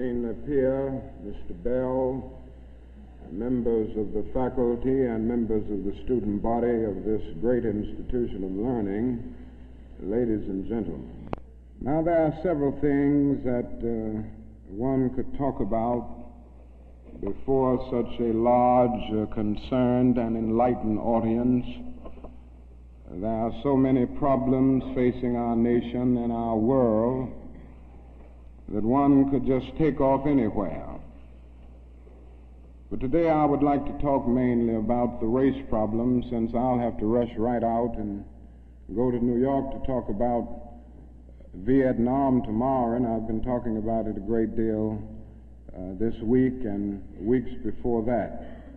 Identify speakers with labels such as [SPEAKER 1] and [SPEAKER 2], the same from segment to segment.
[SPEAKER 1] Dean Napier, Mr. Bell, members of the faculty and members of the student body of this great institution of learning, ladies and gentlemen. Now, there are several things that one could talk about before such a large, concerned, and enlightened audience. There are so many problems facing our nation and our world that one could just take off anywhere. But today I would like to talk mainly about the race problem, since I'll have to rush right out and go to New York to talk about Vietnam tomorrow, and I've been talking about it a great deal this week and weeks before that.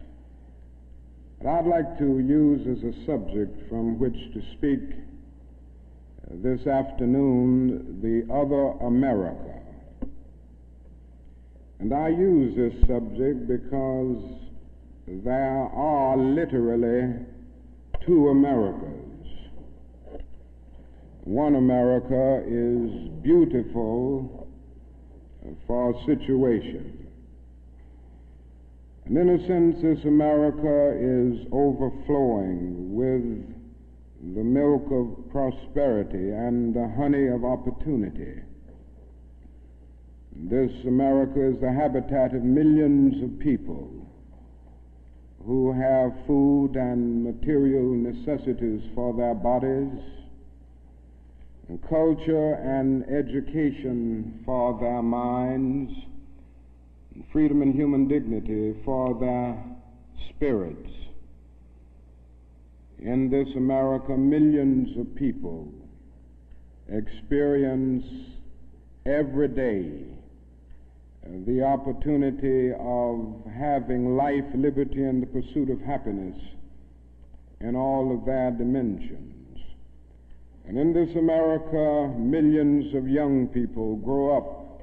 [SPEAKER 1] But I'd like to use as a subject from which to speak this afternoon the other America. And I use this subject because there are literally two Americas. One America is beautiful for a situation. And in a sense, this America is overflowing with the milk of prosperity and the honey of opportunity. This America is the habitat of millions of people who have food and material necessities for their bodies, and culture and education for their minds, and freedom and human dignity for their spirits. In this America, millions of people experience every day the opportunity of having life, liberty, and the pursuit of happiness in all of their dimensions. And in this America, millions of young people grow up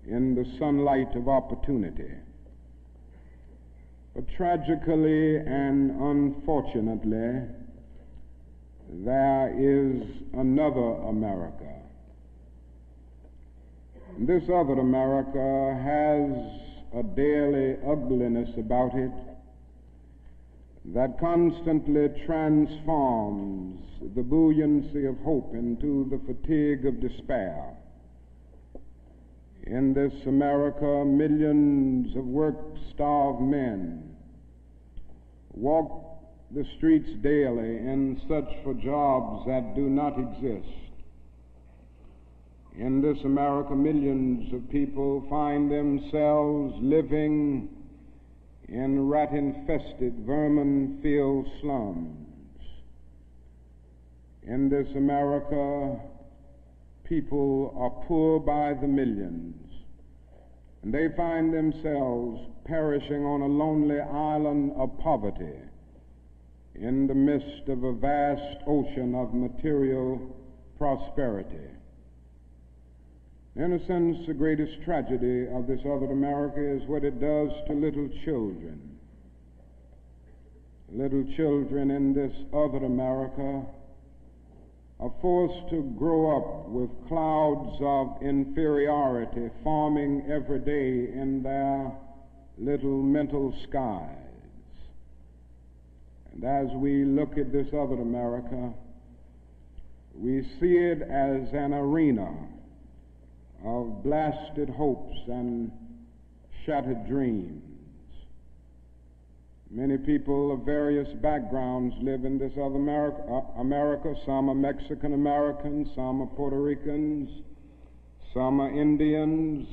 [SPEAKER 1] in the sunlight of opportunity. But tragically and unfortunately, there is another America. This other America has a daily ugliness about it that constantly transforms the buoyancy of hope into the fatigue of despair. In this America, millions of work-starved men walk the streets daily in search for jobs that do not exist. In this America, millions of people find themselves living in rat-infested, vermin-filled slums. In this America, people are poor by the millions, and they find themselves perishing on a lonely island of poverty in the midst of a vast ocean of material prosperity. In a sense, the greatest tragedy of this other America is what it does to little children. Little children in this other America are forced to grow up with clouds of inferiority forming every day in their little mental skies. And as we look at this other America, we see it as an arena of blasted hopes and shattered dreams. Many people of various backgrounds live in this other America. Some are Mexican Americans, some are Puerto Ricans, some are Indians,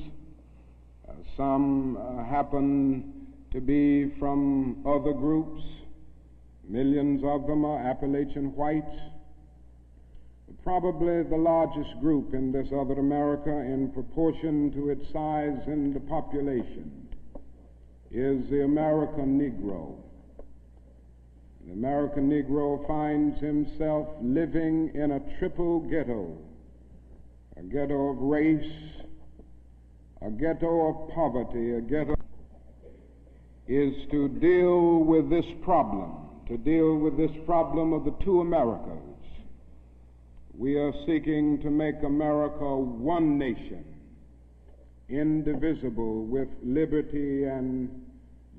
[SPEAKER 1] some happen to be from other groups. Millions of them are Appalachian whites. Probably the largest group in this other America, in proportion to its size in the population, is the American Negro. The American Negro finds himself living in a triple ghetto, a ghetto of race, a ghetto of poverty, a ghetto is to deal with this problem of the two Americas. We are seeking to make America one nation, indivisible, with liberty and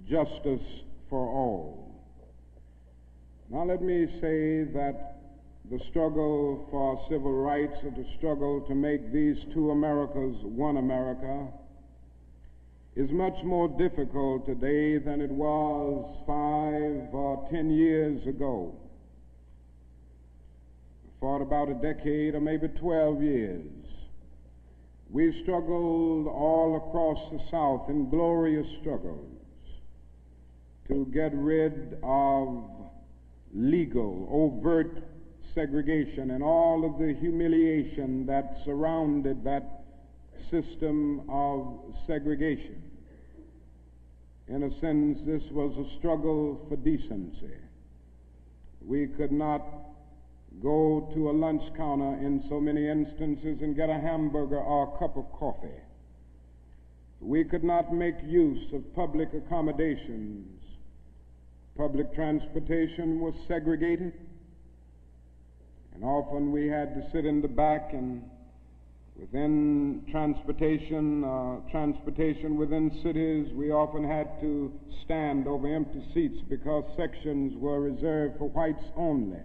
[SPEAKER 1] justice for all. Now let me say that the struggle for civil rights, or the struggle to make these two Americas one America, is much more difficult today than it was 5 or 10 years ago. For about a decade or maybe 12 years, we've struggled all across the South in glorious struggles to get rid of legal, overt segregation and all of the humiliation that surrounded that system of segregation. In a sense, this was a struggle for decency. We could not go to a lunch counter in so many instances and get a hamburger or a cup of coffee. We could not make use of public accommodations. Public transportation was segregated, and often we had to sit in the back, and within transportation within cities, we often had to stand over empty seats because sections were reserved for whites only.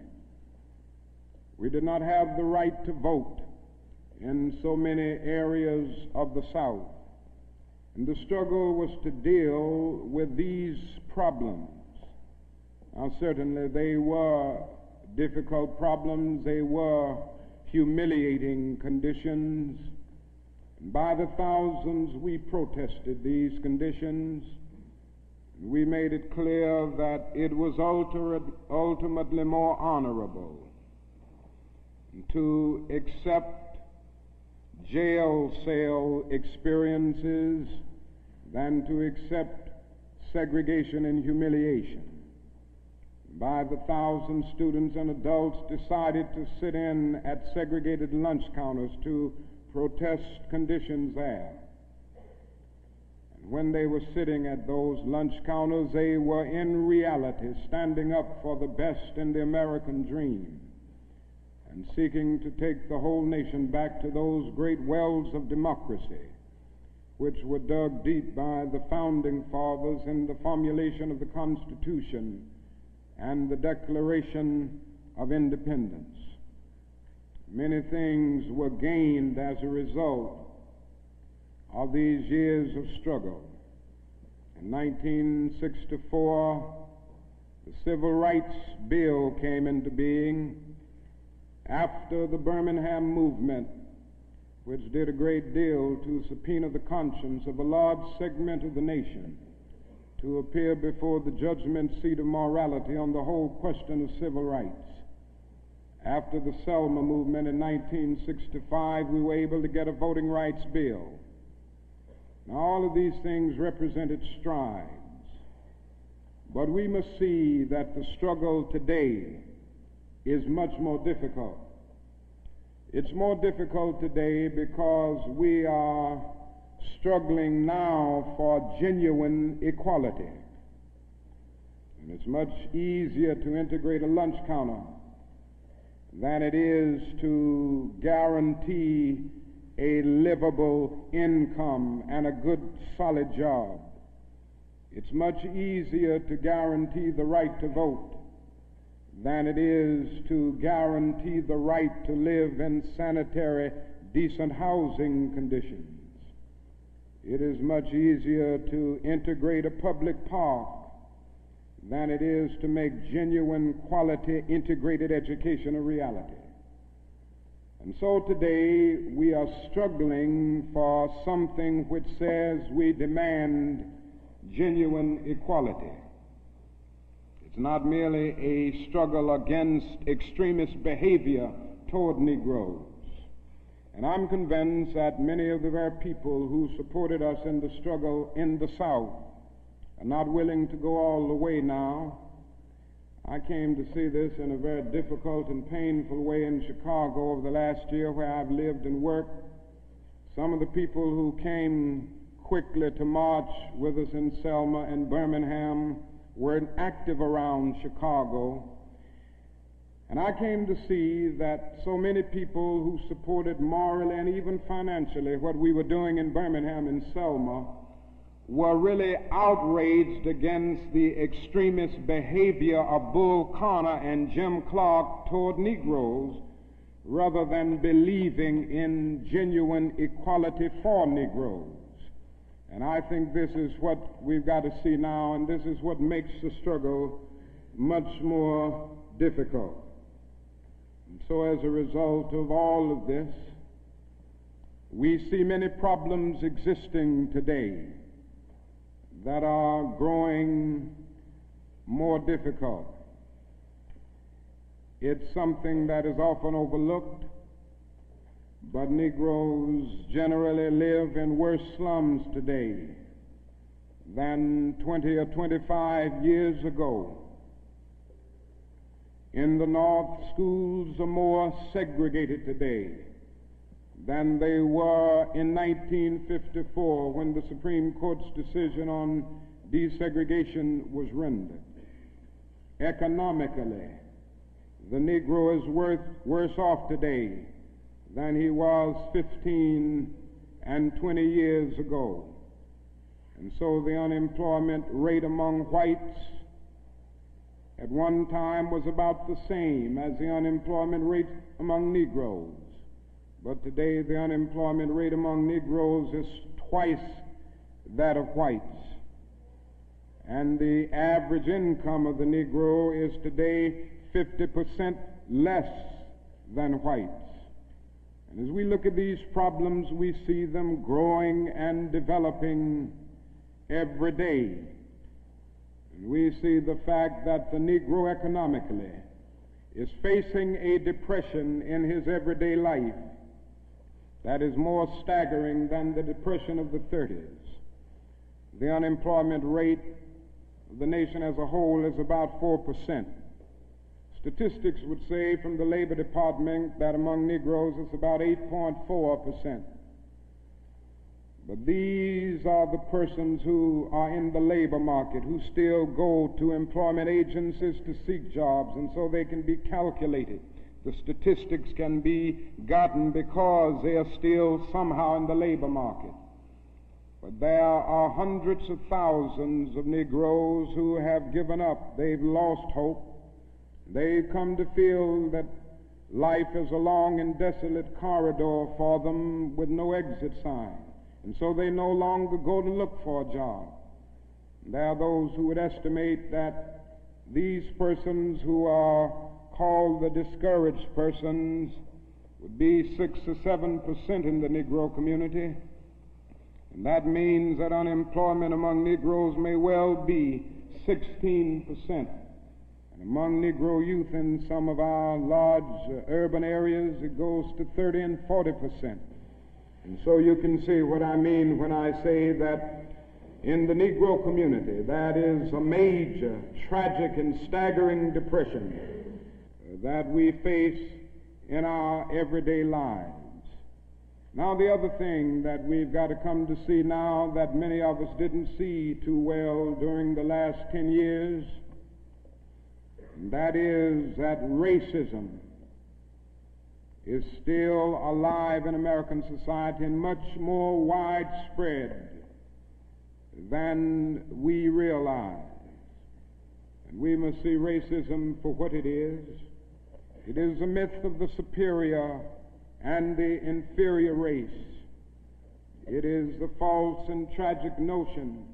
[SPEAKER 1] We did not have the right to vote in so many areas of the South. And the struggle was to deal with these problems. Now, certainly they were difficult problems. They were humiliating conditions. And by the thousands, we protested these conditions. We made it clear that it was ultimately more honorable to accept jail cell experiences than to accept segregation and humiliation. By the thousands, students and adults decided to sit in at segregated lunch counters to protest conditions there. And when they were sitting at those lunch counters, they were in reality standing up for the best in the American dream and seeking to take the whole nation back to those great wells of democracy which were dug deep by the founding fathers in the formulation of the Constitution and the Declaration of Independence. Many things were gained as a result of these years of struggle. In 1964, the Civil Rights Bill came into being after the Birmingham movement, which did a great deal to subpoena the conscience of a large segment of the nation to appear before the judgment seat of morality on the whole question of civil rights. After the Selma movement in 1965, we were able to get a voting rights bill. Now, all of these things represented strides, but we must see that the struggle today is much more difficult. It's more difficult today because we are struggling now for genuine equality. And it's much easier to integrate a lunch counter than it is to guarantee a livable income and a good, solid job. It's much easier to guarantee the right to vote than it is to guarantee the right to live in sanitary, decent housing conditions. It is much easier to integrate a public park than it is to make genuine, quality, integrated education a reality. And so today we are struggling for something which says we demand genuine equality. It's not merely a struggle against extremist behavior toward Negroes. And I'm convinced that many of the very people who supported us in the struggle in the South are not willing to go all the way now. I came to see this in a very difficult and painful way in Chicago over the last year, where I've lived and worked. Some of the people who came quickly to march with us in Selma and Birmingham were active around Chicago. And I came to see that so many people who supported morally and even financially what we were doing in Birmingham and Selma were really outraged against the extremist behavior of Bull Connor and Jim Clark toward Negroes, rather than believing in genuine equality for Negroes. And I think this is what we've got to see now, and this is what makes the struggle much more difficult. And so as a result of all of this, we see many problems existing today that are growing more difficult. It's something that is often overlooked, but Negroes generally live in worse slums today than 20 or 25 years ago. In the North, schools are more segregated today than they were in 1954 when the Supreme Court's decision on desegregation was rendered. Economically, the Negro is worse off today than he was 15 and 20 years ago. And so the unemployment rate among whites at one time was about the same as the unemployment rate among Negroes. But today the unemployment rate among Negroes is twice that of whites. And the average income of the Negro is today 50% less than whites. And as we look at these problems, we see them growing and developing every day. And we see the fact that the Negro economically is facing a depression in his everyday life that is more staggering than the depression of the 30s. The unemployment rate of the nation as a whole is about 4%. Statistics would say from the Labor Department that among Negroes it's about 8.4%. But these are the persons who are in the labor market, who still go to employment agencies to seek jobs, and so they can be calculated. The statistics can be gotten because they are still somehow in the labor market. But there are hundreds of thousands of Negroes who have given up. They've lost hope. They've come to feel that life is a long and desolate corridor for them with no exit sign. And so they no longer go to look for a job. There are those who would estimate that these persons who are called the discouraged persons would be 6 or 7% in the Negro community. And that means that unemployment among Negroes may well be 16%. And among Negro youth in some of our large urban areas, it goes to 30 and 40%. And so you can see what I mean when I say that in the Negro community, that is a major, tragic, and staggering depression that we face in our everyday lives. Now, the other thing that we've got to come to see now that many of us didn't see too well during the last 10 years, and that is that racism is still alive in American society and much more widespread than we realize. And we must see racism for what it is. It is a myth of the superior and the inferior race. It is the false and tragic notion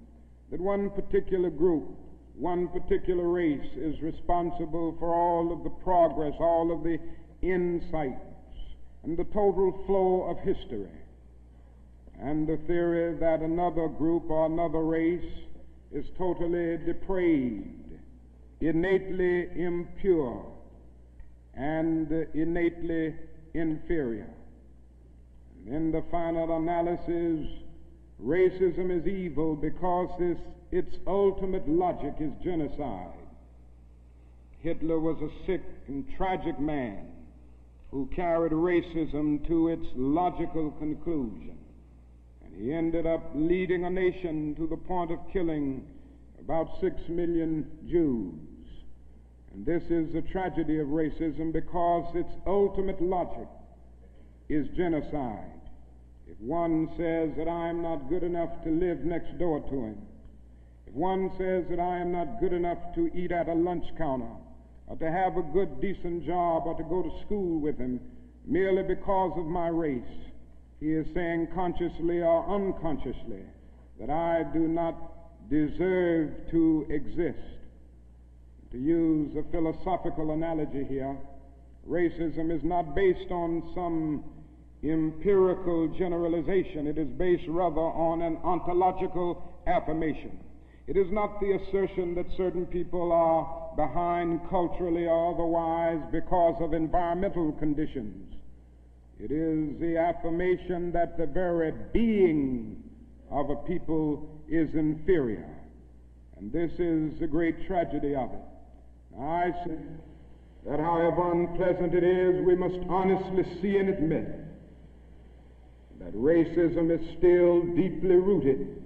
[SPEAKER 1] that one particular group, one particular race is responsible for all of the progress, all of the insights, and the total flow of history. And the theory that another group or another race is totally depraved, innately impure, and innately inferior. And in the final analysis, racism is evil because its ultimate logic is genocide. Hitler was a sick and tragic man who carried racism to its logical conclusion. And he ended up leading a nation to the point of killing about 6 million Jews. And this is the tragedy of racism, because its ultimate logic is genocide. If one says that I am not good enough to live next door to him, if one says that I am not good enough to eat at a lunch counter, or to have a good, decent job, or to go to school with him, merely because of my race, he is saying consciously or unconsciously that I do not deserve to exist. To use a philosophical analogy here, racism is not based on some empirical generalization. It is based rather on an ontological affirmation. It is not the assertion that certain people are behind culturally or otherwise because of environmental conditions. It is the affirmation that the very being of a people is inferior. And this is the great tragedy of it. Now, I say that however unpleasant it is, we must honestly see and admit that racism is still deeply rooted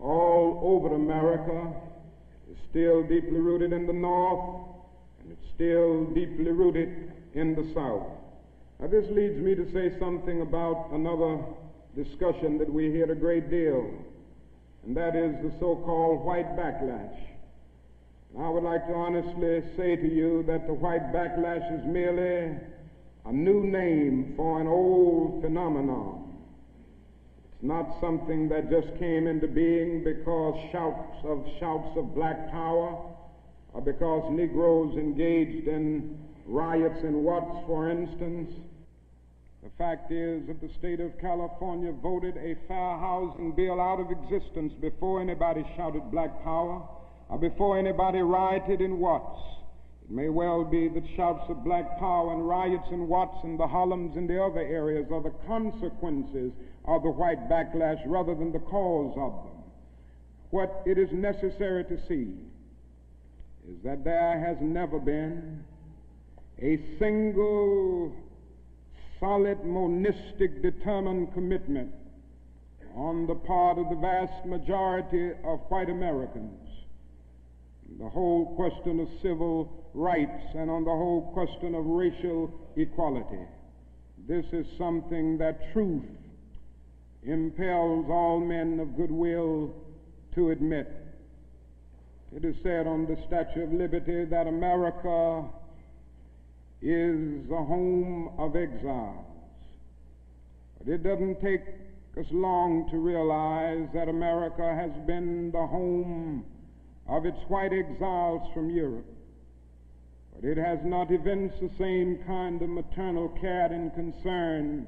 [SPEAKER 1] all over America. It's still deeply rooted in the North, and it's still deeply rooted in the South. Now, this leads me to say something about another discussion that we hear a great deal, and that is the so-called white backlash. I would like to honestly say to you that the white backlash is merely a new name for an old phenomenon. It's not something that just came into being because shouts of black power, or because Negroes engaged in riots in Watts, for instance. The fact is that the state of California voted a fair housing bill out of existence before anybody shouted black power, or before anybody rioted in Watts. It may well be that shouts of black power and riots in Watts and the Harlems and the other areas are the consequences of the white backlash rather than the cause of them. What it is necessary to see is that there has never been a single solid, monistic, determined commitment on the part of the vast majority of white Americans, the whole question of civil rights and on the whole question of racial equality. This is something that truth impels all men of goodwill to admit. It is said on the Statue of Liberty that America is the home of exiles. But it doesn't take us long to realize that America has been the home of its white exiles from Europe. But it has not evinced the same kind of maternal care and concern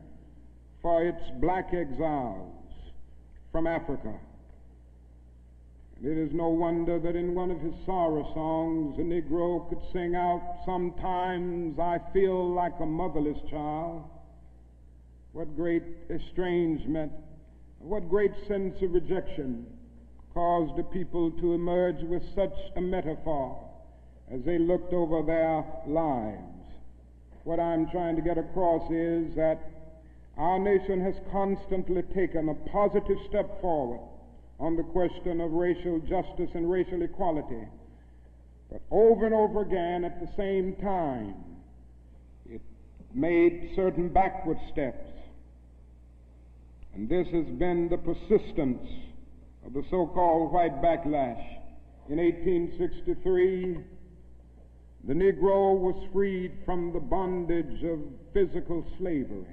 [SPEAKER 1] for its black exiles from Africa. And it is no wonder that in one of his sorrow songs, the Negro could sing out, "Sometimes I feel like a motherless child." What great estrangement, what great sense of rejection caused the people to emerge with such a metaphor as they looked over their lives. What I'm trying to get across is that our nation has constantly taken a positive step forward on the question of racial justice and racial equality. But over and over again, at the same time, it made certain backward steps. And this has been the persistence of the so-called white backlash. In 1863, the Negro was freed from the bondage of physical slavery.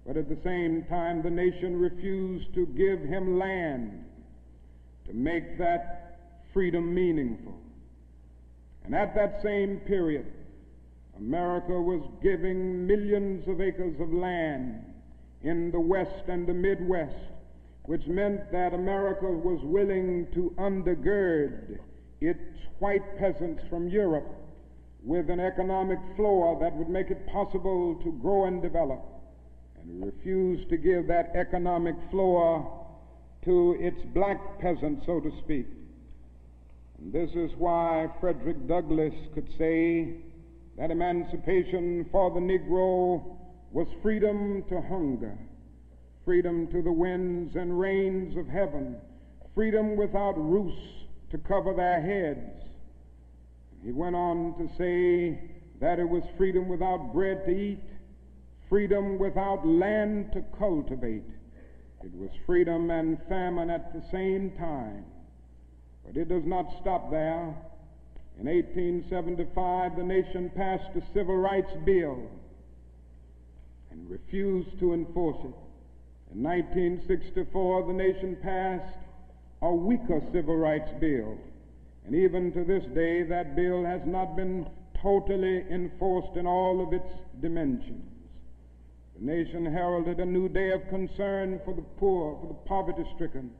[SPEAKER 1] But at the same time, the nation refused to give him land to make that freedom meaningful. And at that same period, America was giving millions of acres of land in the West and the Midwest, which meant that America was willing to undergird its white peasants from Europe with an economic floor that would make it possible to grow and develop, and refused to give that economic floor to its black peasants, so to speak. And this is why Frederick Douglass could say that emancipation for the Negro was freedom to hunger, freedom to the winds and rains of heaven, freedom without roofs to cover their heads. He went on to say that it was freedom without bread to eat, freedom without land to cultivate. It was freedom and famine at the same time. But it does not stop there. In 1875, the nation passed a civil rights bill and refused to enforce it. In 1964, the nation passed a weaker civil rights bill. And even to this day, that bill has not been totally enforced in all of its dimensions. The nation heralded a new day of concern for the poor, for the poverty-stricken,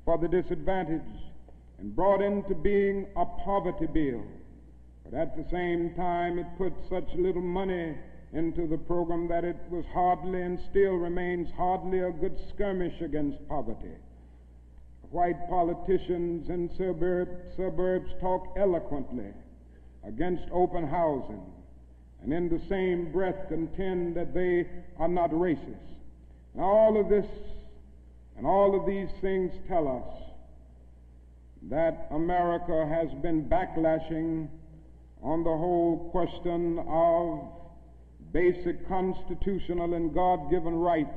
[SPEAKER 1] for the disadvantaged, and brought into being a poverty bill. But at the same time, it put such little money into the program that it was hardly and still remains hardly a good skirmish against poverty. White politicians in suburbs talk eloquently against open housing, and in the same breath contend that they are not racist. Now all of this and all of these things tell us that America has been backlashing on the whole question of basic constitutional and God-given rights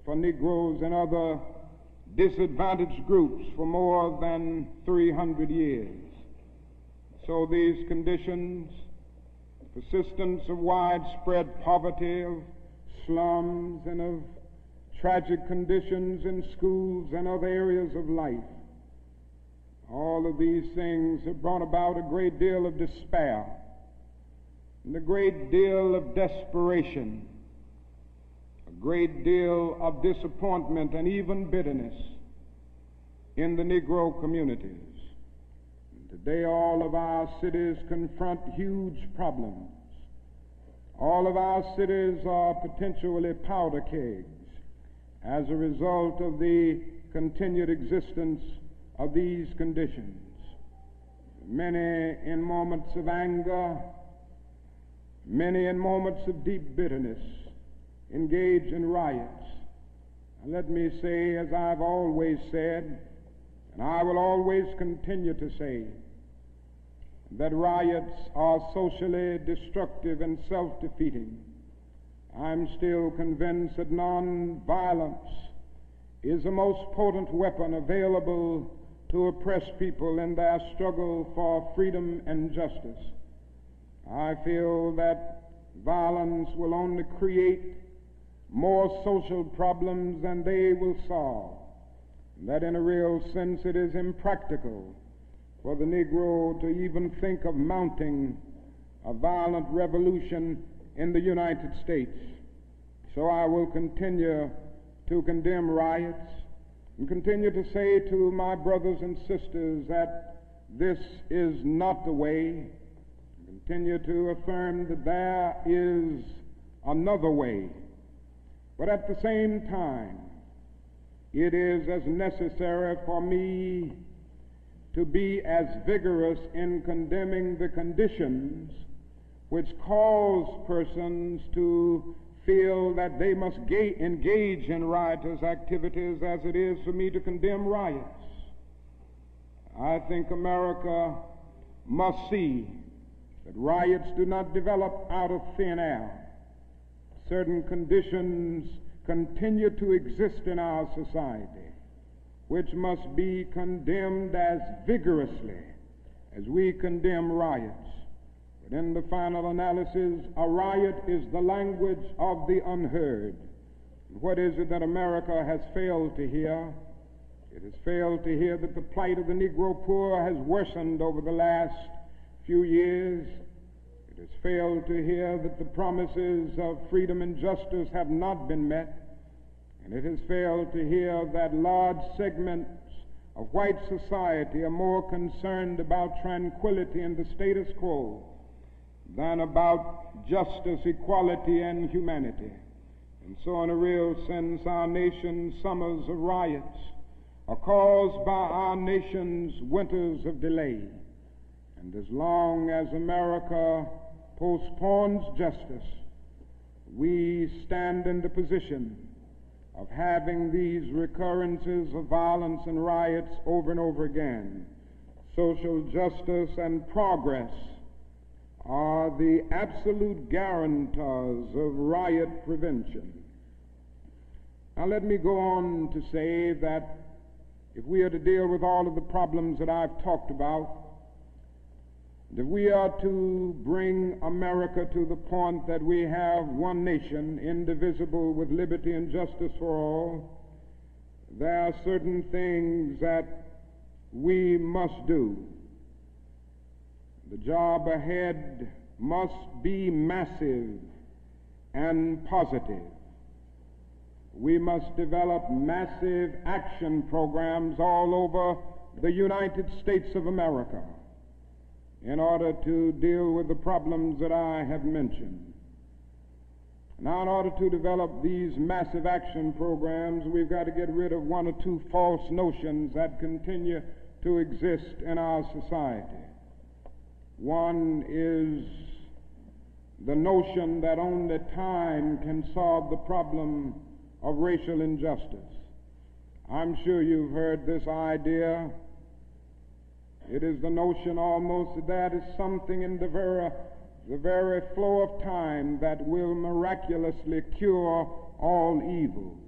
[SPEAKER 1] for Negroes and other disadvantaged groups for more than 300 years. So these conditions, persistence of widespread poverty, of slums, and of tragic conditions in schools and other areas of life, all of these things have brought about a great deal of despair and a great deal of desperation, a great deal of disappointment and even bitterness in the Negro communities. And today all of our cities confront huge problems. All of our cities are potentially powder kegs as a result of the continued existence of these conditions. Many in moments of anger, many in moments of deep bitterness, engage in riots. And let me say, as I've always said, and I will always continue to say, that riots are socially destructive and self-defeating. I'm still convinced that nonviolence is the most potent weapon available to oppress people in their struggle for freedom and justice. I feel that violence will only create more social problems than they will solve, and that in a real sense it is impractical for the Negro to even think of mounting a violent revolution in the United States. So I will continue to condemn riots and continue to say to my brothers and sisters that this is not the way. Continue to affirm that there is another way. But at the same time, it is as necessary for me to be as vigorous in condemning the conditions which cause persons to feel that they must engage in riotous activities as it is for me to condemn riots. I think America must see that riots do not develop out of thin air. Certain conditions continue to exist in our society which must be condemned as vigorously as we condemn riots. But in the final analysis, a riot is the language of the unheard. And what is it that America has failed to hear? It has failed to hear that the plight of the Negro poor has worsened over the last few years. It has failed to hear that the promises of freedom and justice have not been met. And it has failed to hear that large segments of white society are more concerned about tranquility and the status quo than about justice, equality, and humanity. And so in a real sense, our nation's summers of riots are caused by our nation's winters of delay. And as long as America postpones justice, we stand in the position of having these recurrences of violence and riots over and over again. social justice and progress are the absolute guarantors of riot prevention. Now let me go on to say that if we are to deal with all of the problems that I've talked about, if we are to bring America to the point that we have one nation, indivisible, with liberty and justice for all, there are certain things that we must do. The job ahead must be massive and positive. We must develop massive action programs all over the United States of America in order to deal with the problems that I have mentioned. Now, in order to develop these massive action programs, we've got to get rid of one or two false notions that continue to exist in our society. One is the notion that only time can solve the problem of racial injustice. I'm sure you've heard this idea. It is the notion almost that is something in the very flow of time that will miraculously cure all evils.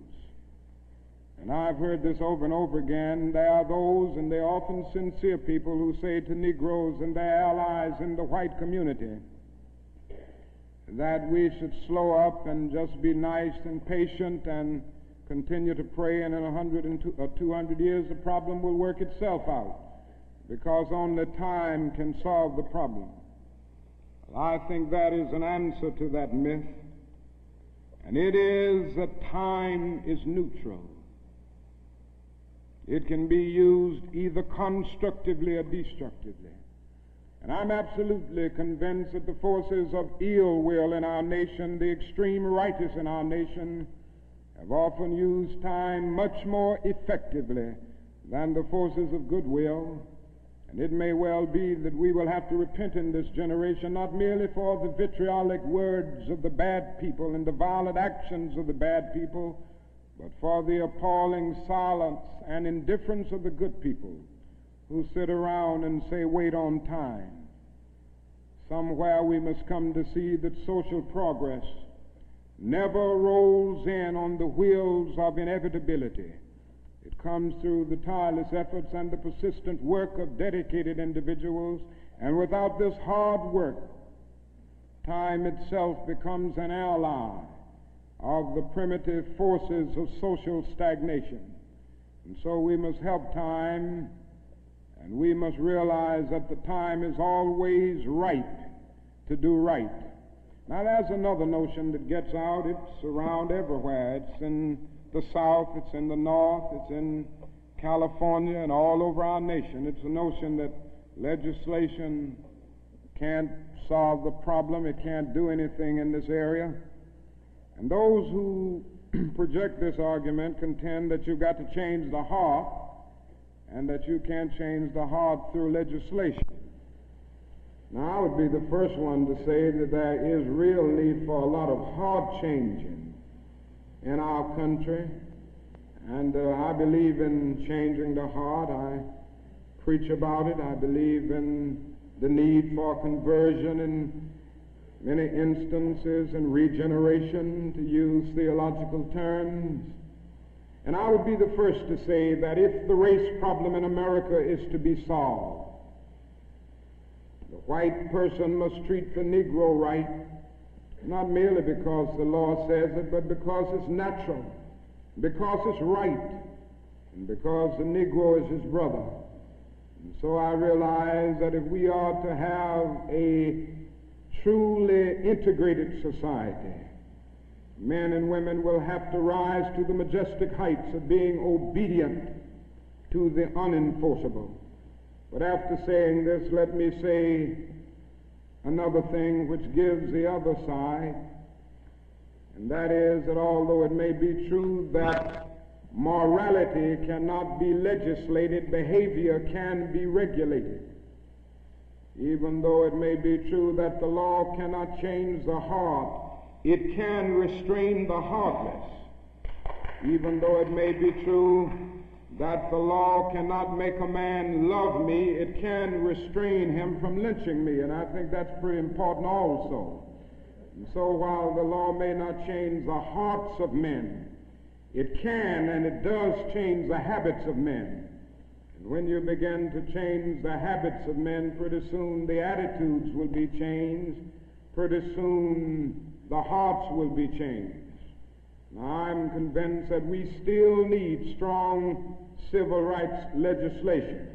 [SPEAKER 1] And I've heard this over and over again. There are those, and they're often sincere people, who say to Negroes and their allies in the white community that we should slow up and just be nice and patient and continue to pray, and in 100 or 200 years the problem will work itself out, because only time can solve the problem. I think that is an answer to that myth, and it is that time is neutral. It can be used either constructively or destructively. And I'm absolutely convinced that the forces of ill will in our nation, the extreme righteous in our nation, have often used time much more effectively than the forces of goodwill. And it may well be that we will have to repent in this generation, not merely for the vitriolic words of the bad people and the violent actions of the bad people, but for the appalling silence and indifference of the good people who sit around and say, wait on time. Somewhere we must come to see that social progress never rolls in on the wheels of inevitability. It comes through the tireless efforts and the persistent work of dedicated individuals, and without this hard work, time itself becomes an ally of the primitive forces of social stagnation. And so we must help time, and we must realize that the time is always right to do right. Now there's another notion that gets out. It's around everywhere. It's in the South, it's in the North, it's in California, and all over our nation. It's a notion that legislation can't solve the problem. It can't do anything in this area. And those who project this argument contend that you've got to change the heart, and that you can't change the heart through legislation. Now, I would be the first one to say that there is real need for a lot of heart changing in our country, and I believe in changing the heart. I preach about it. I believe in the need for conversion in many instances, and regeneration, to use theological terms. And I would be the first to say that if the race problem in America is to be solved, the white person must treat the Negro right, not merely because the law says it, but because it's natural, because it's right, and because the Negro is his brother. And so I realize that if we are to have a truly integrated society, men and women will have to rise to the majestic heights of being obedient to the unenforceable. But after saying this, let me say another thing which gives the other side, and that is that although it may be true that morality cannot be legislated, behavior can be regulated. Even though it may be true that the law cannot change the heart, it can restrain the heartless. Even though it may be true that the law cannot make a man love me, it can restrain him from lynching me, and I think that's pretty important also. And so while the law may not change the hearts of men, it can and it does change the habits of men. And when you begin to change the habits of men, pretty soon the attitudes will be changed, pretty soon the hearts will be changed. Now, I'm convinced that we still need strong civil rights legislation.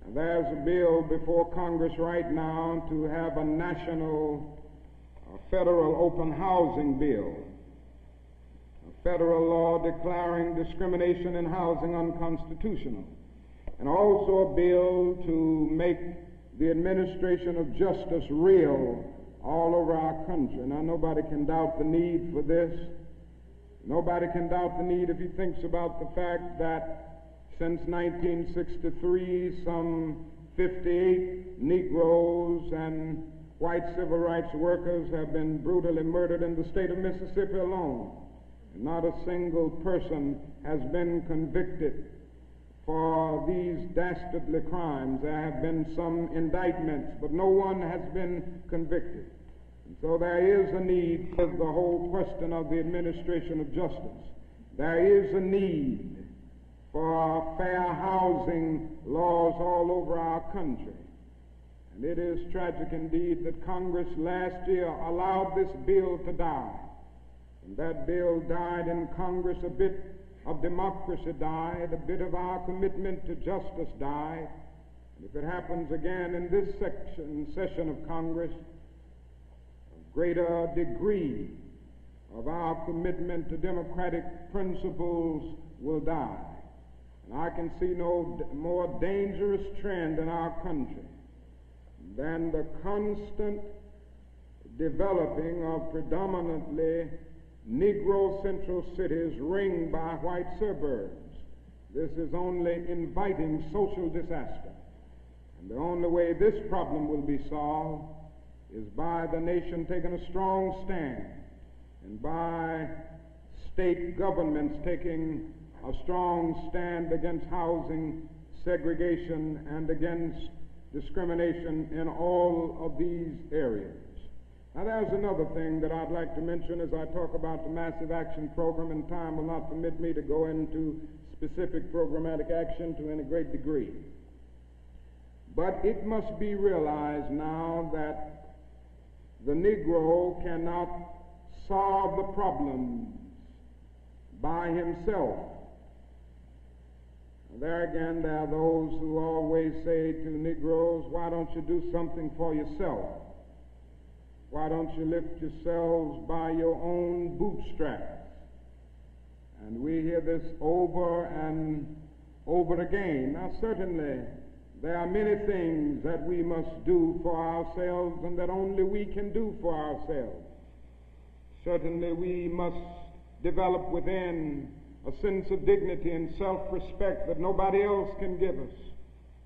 [SPEAKER 1] And there's a bill before Congress right now to have a national federal open housing bill, a federal law declaring discrimination in housing unconstitutional, and also a bill to make the administration of justice real all over our country. Now, nobody can doubt the need for this. Nobody can doubt the need if he thinks about the fact that since 1963, some 58 Negroes and white civil rights workers have been brutally murdered in the state of Mississippi alone. And not a single person has been convicted for these dastardly crimes. There have been some indictments, but no one has been convicted. And so there is a need for the whole question of the administration of justice. There is a need for fair housing laws all over our country. And it is tragic indeed that Congress last year allowed this bill to die. And that bill died in Congress. A bit of democracy died, a bit of our commitment to justice died. And if it happens again in this session of Congress, greater degree of our commitment to democratic principles will die. And I can see no more dangerous trend in our country than the constant developing of predominantly Negro central cities ringed by white suburbs. This is only inviting social disaster. And the only way this problem will be solved is by the nation taking a strong stand, and by state governments taking a strong stand against housing segregation and against discrimination in all of these areas. Now, there's another thing that I'd like to mention as I talk about the Massive Action Program, and time will not permit me to go into specific programmatic action to any great degree. But it must be realized now that the Negro cannot solve the problems by himself. There again, there are those who always say to Negroes, why don't you do something for yourself? Why don't you lift yourselves by your own bootstraps? And we hear this over and over again. Now, certainly, there are many things that we must do for ourselves and that only we can do for ourselves. Certainly we must develop within a sense of dignity and self-respect that nobody else can give us,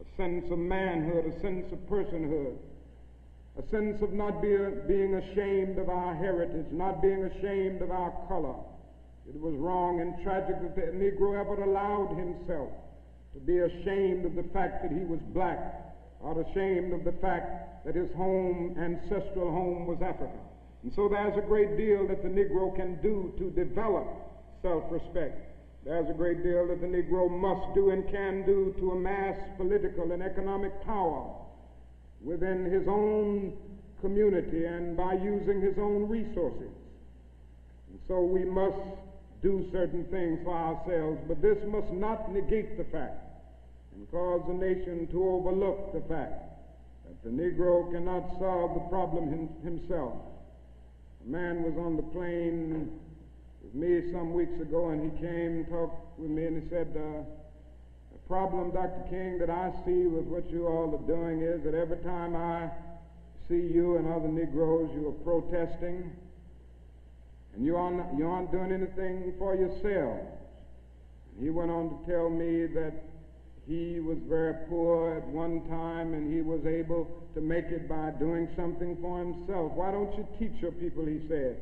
[SPEAKER 1] a sense of manhood, a sense of personhood, a sense of not being ashamed of our heritage, not being ashamed of our color. It was wrong and tragic that the Negro ever allowed himself to be ashamed of the fact that he was black, or ashamed of the fact that his ancestral home was Africa. And so there's a great deal that the Negro can do to develop self-respect. There's a great deal that the Negro must do and can do to amass political and economic power within his own community and by using his own resources. And so we must do certain things for ourselves, but this must not negate the fact and cause the nation to overlook the fact that the Negro cannot solve the problem himself. A man was on the plane with me some weeks ago, and he came and talked with me, and he said, the problem, Dr. King, that I see with what you all are doing is that every time I see you and other Negroes, you are protesting, and you aren't doing anything for yourselves. And he went on to tell me that he was very poor at one time, and he was able to make it by doing something for himself. Why don't you teach your people, he said,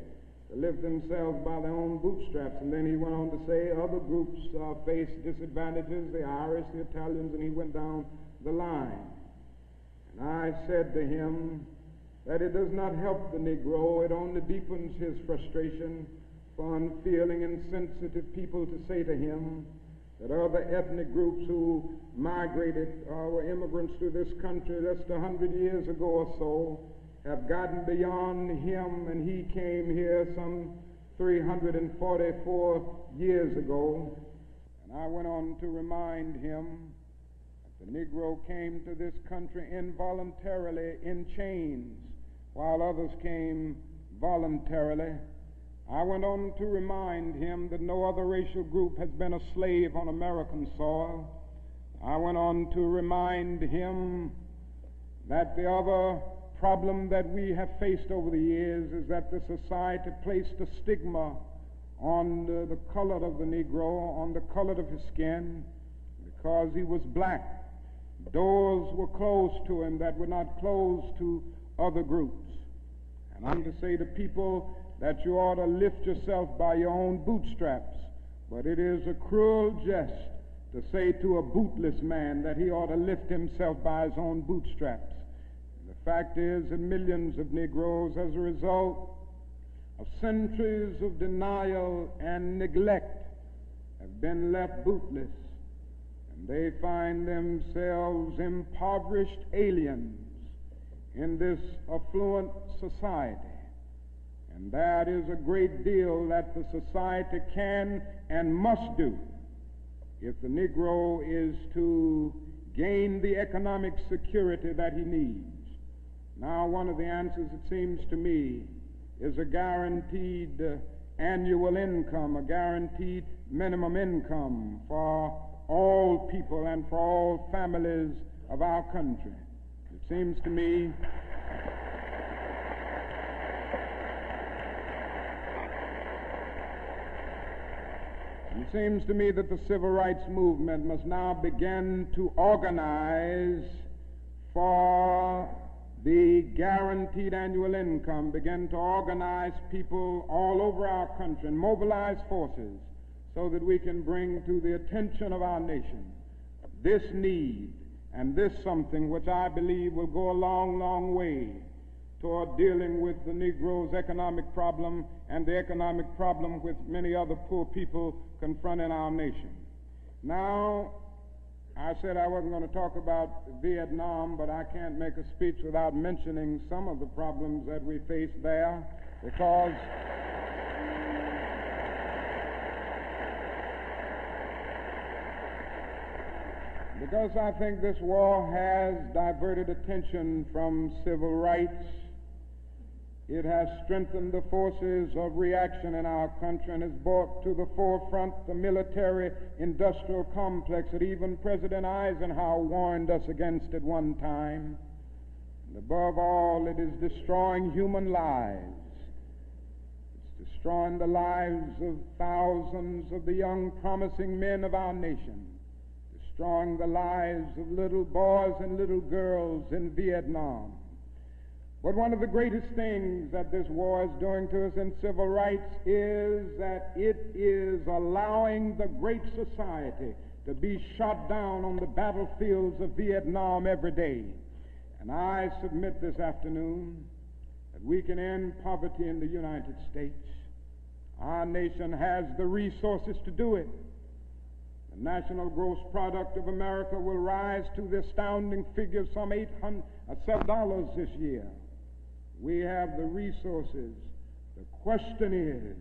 [SPEAKER 1] to lift themselves by their own bootstraps. And then he went on to say other groups face disadvantages, the Irish, the Italians, and he went down the line. And I said to him that it does not help the Negro, it only deepens his frustration for unfeeling and sensitive people to say to him that other ethnic groups who migrated or were immigrants to this country just 100 years ago or so have gotten beyond him, and he came here some 344 years ago. And I went on to remind him that the Negro came to this country involuntarily in chains, while others came voluntarily. I went on to remind him that no other racial group has been a slave on American soil. I went on to remind him that the other problem that we have faced over the years is that the society placed a stigma on the color of the Negro, on the color of his skin, because he was black. Doors were closed to him that were not closed to other groups. And I'm to say to people that you ought to lift yourself by your own bootstraps, but it is a cruel jest to say to a bootless man that he ought to lift himself by his own bootstraps. And the fact is that millions of Negroes, as a result of centuries of denial and neglect, have been left bootless, and they find themselves impoverished aliens in this affluent society. And that is a great deal that the society can and must do if the Negro is to gain the economic security that he needs. Now, one of the answers, it seems to me, is a guaranteed annual income, a guaranteed minimum income for all people and for all families of our country. It seems to me that the civil rights movement must now begin to organize for the guaranteed annual income, begin to organize people all over our country and mobilize forces so that we can bring to the attention of our nation this need and this something which I believe will go a long, long way toward dealing with the Negro's economic problem and the economic problem with many other poor people confronting our nation. Now, I said I wasn't going to talk about Vietnam, but I can't make a speech without mentioning some of the problems that we face there, because I think this war has diverted attention from civil rights. It has strengthened the forces of reaction in our country and has brought to the forefront the military-industrial complex that even President Eisenhower warned us against at one time. And above all, it is destroying human lives. It's destroying the lives of thousands of the young, promising men of our nation, destroying the lives of little boys and little girls in Vietnam. But one of the greatest things that this war is doing to us in civil rights is that it is allowing the great society to be shot down on the battlefields of Vietnam every day. And I submit this afternoon that we can end poverty in the United States. Our nation has the resources to do it. The national gross product of America will rise to the astounding figure of some $7 this year. We have the resources. The question is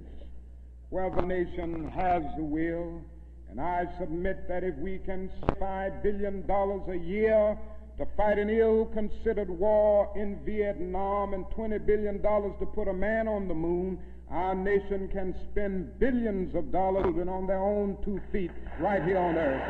[SPEAKER 1] whether the nation has the will. And I submit that if we can save $5 billion a year to fight an ill-considered war in Vietnam and $20 billion to put a man on the moon, our nation can spend billions of dollars on their own 2 feet right here on earth.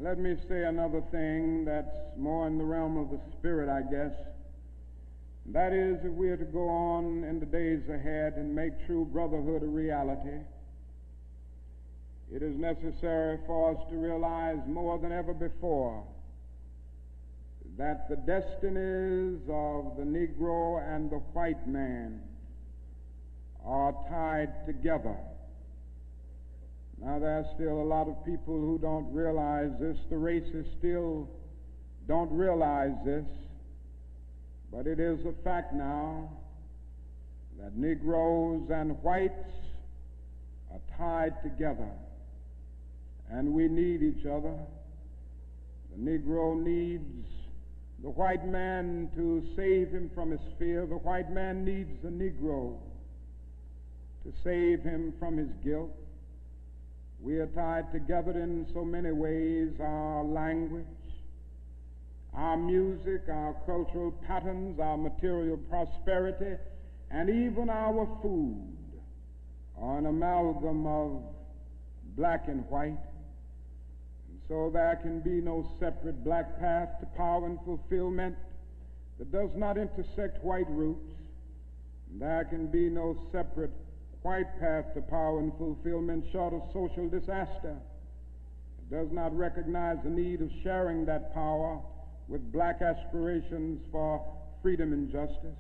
[SPEAKER 1] Let me say another thing that's more in the realm of the spirit, I guess. That is, if we are to go on in the days ahead and make true brotherhood a reality, it is necessary for us to realize more than ever before that the destinies of the Negro and the white man are tied together. Now, there are still a lot of people who don't realize this. The racists still don't realize this. But it is a fact now that Negroes and whites are tied together, and we need each other. The Negro needs the white man to save him from his fear. The white man needs the Negro to save him from his guilt. We are tied together in so many ways: our language, our music, our cultural patterns, our material prosperity, and even our food are an amalgam of black and white. And so there can be no separate black path to power and fulfillment that does not intersect white roots. There can be no separate white path to power and fulfillment short of social disaster. It does not recognize the need of sharing that power with black aspirations for freedom and justice.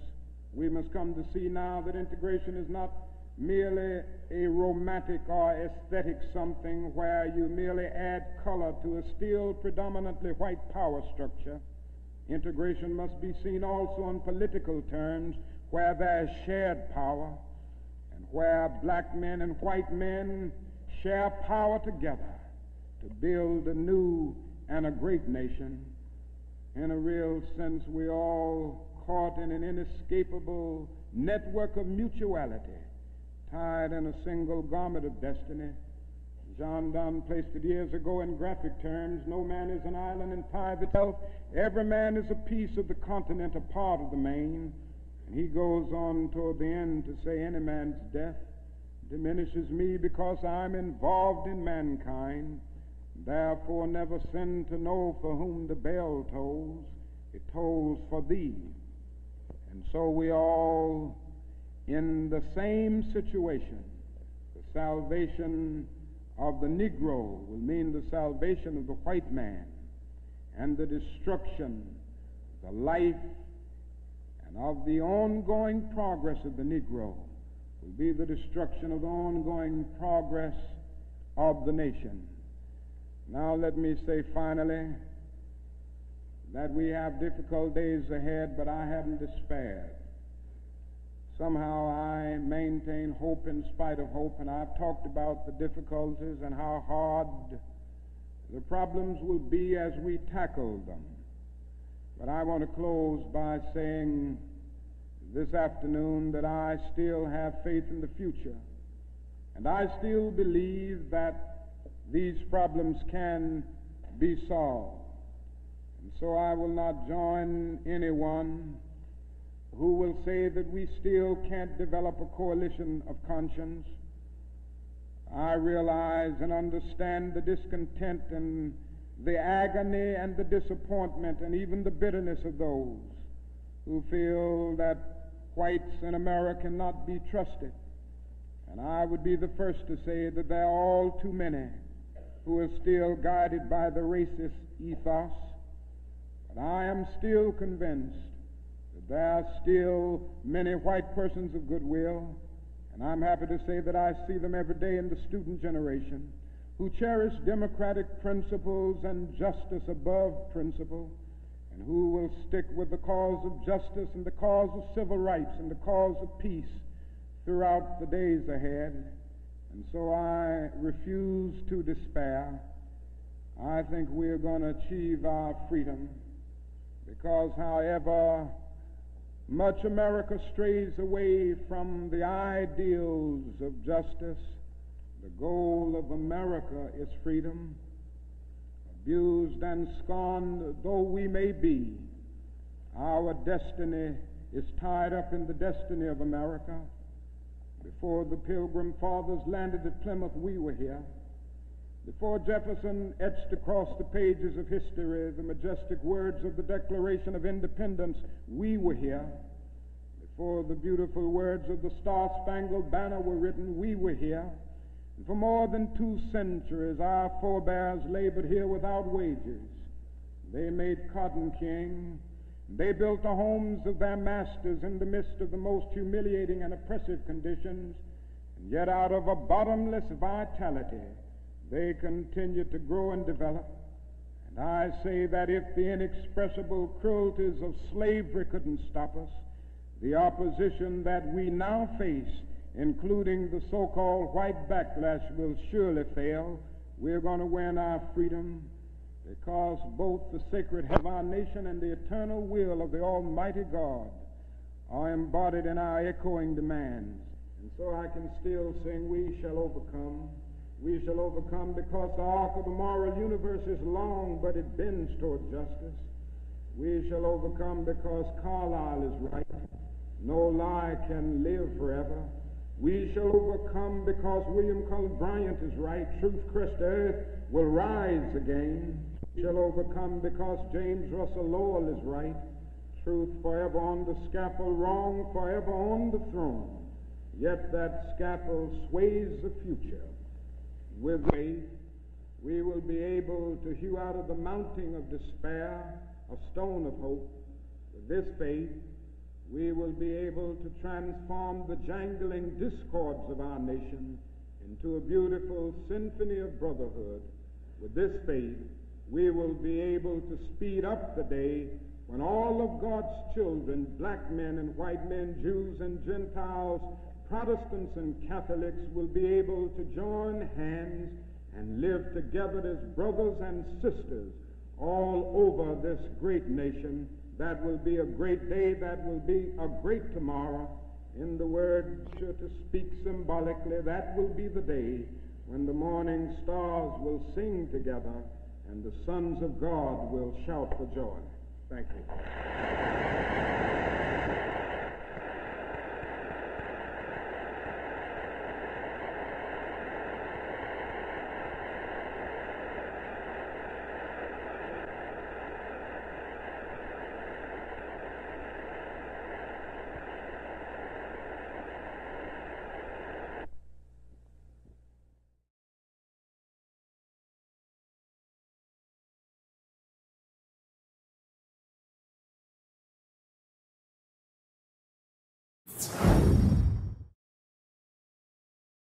[SPEAKER 1] We must come to see now that integration is not merely a romantic or aesthetic something where you merely add color to a still predominantly white power structure. Integration must be seen also in political terms, where there is shared power and where black men and white men share power together to build a new and a great nation. In a real sense, we're all caught in an inescapable network of mutuality, tied in a single garment of destiny. John Donne placed it years ago in graphic terms: no man is an island entire of itself. Every man is a piece of the continent, a part of the main. And he goes on toward the end to say, any man's death diminishes me because I'm involved in mankind. Therefore never sin to know for whom the bell tolls. It tolls for thee. And so we all in the same situation. The salvation of the Negro will mean the salvation of the white man, and the destruction, the life, and of the ongoing progress of the Negro will be the destruction of the ongoing progress of the nation. Now let me say finally that we have difficult days ahead, but I haven't despaired. Somehow I maintain hope in spite of hope, and I've talked about the difficulties and how hard the problems will be as we tackle them. But I want to close by saying this afternoon that I still have faith in the future, and I still believe that these problems can be solved. And so I will not join anyone who will say that we still can't develop a coalition of conscience. I realize and understand the discontent and the agony and the disappointment and even the bitterness of those who feel that whites in America cannot be trusted. And I would be the first to say that there are all too many who are still guided by the racist ethos. But I am still convinced that there are still many white persons of goodwill, and I'm happy to say that I see them every day in the student generation, who cherish democratic principles and justice above principle, and who will stick with the cause of justice and the cause of civil rights and the cause of peace throughout the days ahead. And so I refuse to despair. I think we're going to achieve our freedom, because however much America strays away from the ideals of justice, the goal of America is freedom. Abused and scorned though we may be, our destiny is tied up in the destiny of America. Before the Pilgrim Fathers landed at Plymouth, we were here. Before Jefferson etched across the pages of history the majestic words of the Declaration of Independence, we were here. before the beautiful words of the Star-Spangled Banner were written, we were here. And for more than 2 centuries, our forebears labored here without wages. They made cotton king. They built the homes of their masters in the midst of the most humiliating and oppressive conditions. And yet out of a bottomless vitality, they continued to grow and develop. And I say that if the inexpressible cruelties of slavery couldn't stop us, the opposition that we now face, including the so-called white backlash, will surely fail. We're going to win our freedom because both the sacred head of our nation and the eternal will of the Almighty God are embodied in our echoing demands. And so I can still sing, we shall overcome. We shall overcome because the arc of the moral universe is long, but it bends toward justice. We shall overcome because Carlyle is right. No lie can live forever. We shall overcome because William Cullen Bryant is right. Truth crushed earth will rise again. We shall overcome because James Russell Lowell is right. Truth forever on the scaffold, wrong forever on the throne. Yet that scaffold sways the future. With faith, we will be able to hew out of the mounting of despair a stone of hope. With this faith, we will be able to transform the jangling discords of our nation into a beautiful symphony of brotherhood. With this faith, we will be able to speed up the day when all of God's children, black men and white men, Jews and Gentiles, Protestants and Catholics, will be able to join hands and live together as brothers and sisters all over this great nation. That will be a great day. That will be a great tomorrow. In the word, to speak symbolically, that will be the day when the morning stars will sing together and the sons of God will shout for joy. Thank you.